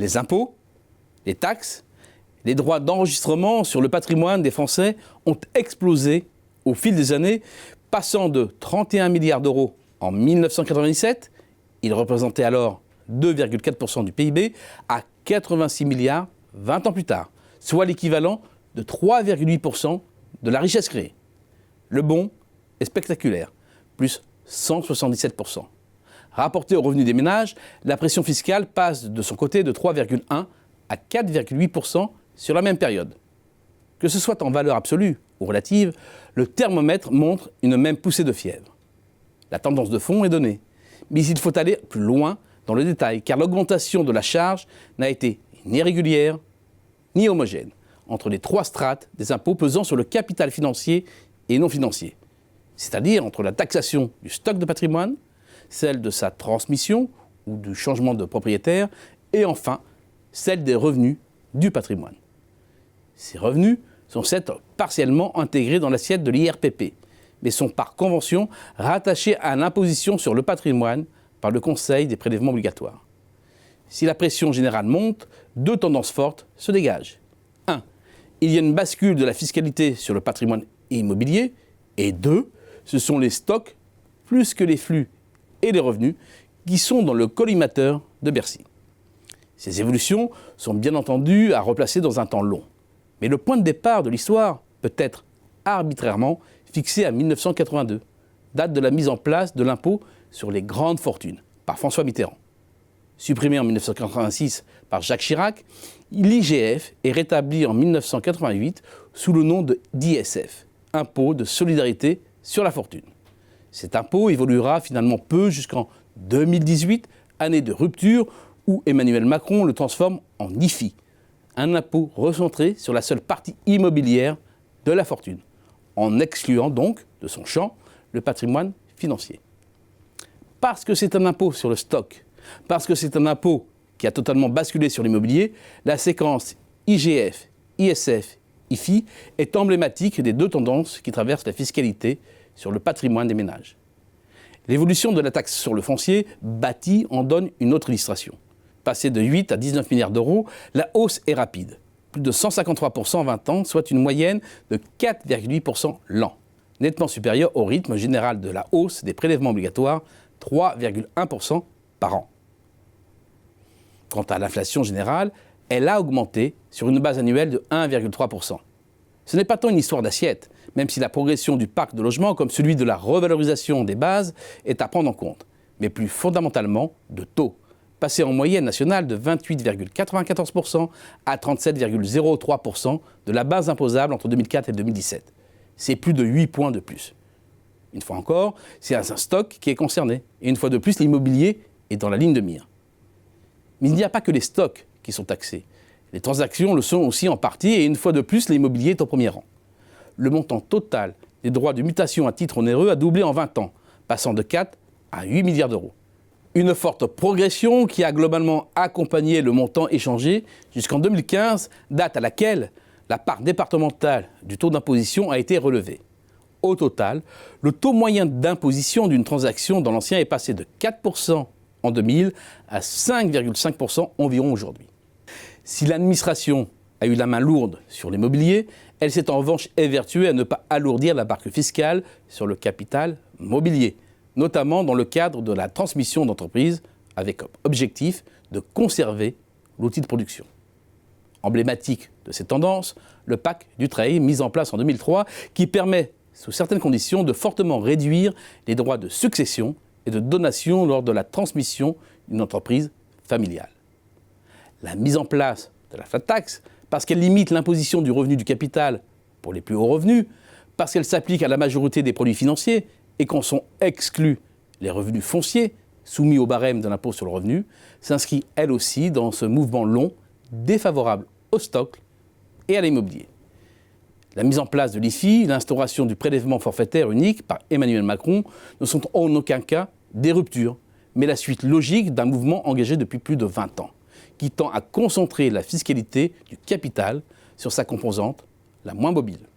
Les impôts, les taxes, les droits d'enregistrement sur le patrimoine des Français ont explosé au fil des années, passant de 31 milliards d'euros en 1997, ils représentaient alors 2,4% du PIB, à 86 milliards 20 ans plus tard, soit l'équivalent de 3,8% de la richesse créée. Le bond est spectaculaire, plus 177%. Rapporté aux revenus des ménages, la pression fiscale passe de son côté de 3,1 à 4,8% sur la même période. Que ce soit en valeur absolue ou relative, le thermomètre montre une même poussée de fièvre. La tendance de fond est donnée, mais il faut aller plus loin dans le détail, car l'augmentation de la charge n'a été ni régulière ni homogène entre les trois strates des impôts pesant sur le capital financier et non financier, c'est-à-dire entre la taxation du stock de patrimoine, celle de sa transmission ou du changement de propriétaire, et enfin celle des revenus du patrimoine. Ces revenus sont certes partiellement intégrés dans l'assiette de l'IRPP, mais sont par convention rattachés à l'imposition sur le patrimoine par le Conseil des prélèvements obligatoires. Si la pression générale monte, deux tendances fortes se dégagent. 1. Il y a une bascule de la fiscalité sur le patrimoine immobilier, et 2. Ce sont les stocks, plus que les flux et les revenus, qui sont dans le collimateur de Bercy. Ces évolutions sont bien entendu à replacer dans un temps long. Mais le point de départ de l'histoire peut être arbitrairement fixé à 1982, date de la mise en place de l'impôt sur les grandes fortunes par François Mitterrand. Supprimé en 1986 par Jacques Chirac, l'IGF est rétabli en 1988 sous le nom d'ISF, impôt de solidarité sur la fortune. Cet impôt évoluera finalement peu jusqu'en 2018, année de rupture où Emmanuel Macron le transforme en IFI, un impôt recentré sur la seule partie immobilière de la fortune, en excluant donc de son champ le patrimoine financier. Parce que c'est un impôt sur le stock, parce que c'est un impôt qui a totalement basculé sur l'immobilier, la séquence IGF, ISF, IFI est emblématique des deux tendances qui traversent la fiscalité sur le patrimoine des ménages. L'évolution de la taxe sur le foncier bâti en donne une autre illustration. Passé de 8 à 19 milliards d'euros, la hausse est rapide. Plus de 153% en 20 ans, soit une moyenne de 4,8% l'an, nettement supérieure au rythme général de la hausse des prélèvements obligatoires, 3,1% par an. Quant à l'inflation générale, elle a augmenté sur une base annuelle de 1,3%. Ce n'est pas tant une histoire d'assiette, même si la progression du parc de logement, comme celui de la revalorisation des bases, est à prendre en compte, mais plus fondamentalement de taux, passé en moyenne nationale de 28,94% à 37,03% de la base imposable entre 2004 et 2017. C'est plus de 8 points de plus. Une fois encore, c'est un stock qui est concerné. Et une fois de plus, l'immobilier est dans la ligne de mire. Mais il n'y a pas que les stocks qui sont taxés. Les transactions le sont aussi en partie, et une fois de plus, l'immobilier est au premier rang. Le montant total des droits de mutation à titre onéreux a doublé en 20 ans, passant de 4 à 8 milliards d'euros. Une forte progression qui a globalement accompagné le montant échangé jusqu'en 2015, date à laquelle la part départementale du taux d'imposition a été relevée. Au total, le taux moyen d'imposition d'une transaction dans l'ancien est passé de 4% en 2000 à 5,5% environ aujourd'hui. Si l'administration a eu la main lourde sur l'immobilier, elle s'est en revanche évertuée à ne pas alourdir la barque fiscale sur le capital mobilier, notamment dans le cadre de la transmission d'entreprises, avec comme objectif de conserver l'outil de production. Emblématique de cette tendance, le pacte Dutreil, mis en place en 2003, qui permet, sous certaines conditions, de fortement réduire les droits de succession et de donation lors de la transmission d'une entreprise familiale. La mise en place de la flat tax, parce qu'elle limite l'imposition du revenu du capital pour les plus hauts revenus, parce qu'elle s'applique à la majorité des produits financiers et qu'en sont exclus les revenus fonciers soumis au barème de l'impôt sur le revenu, s'inscrit elle aussi dans ce mouvement long défavorable au stock et à l'immobilier. La mise en place de l'IFI, l'instauration du prélèvement forfaitaire unique par Emmanuel Macron ne sont en aucun cas des ruptures, mais la suite logique d'un mouvement engagé depuis plus de 20 ans, qui tend à concentrer la fiscalité du capital sur sa composante la moins mobile.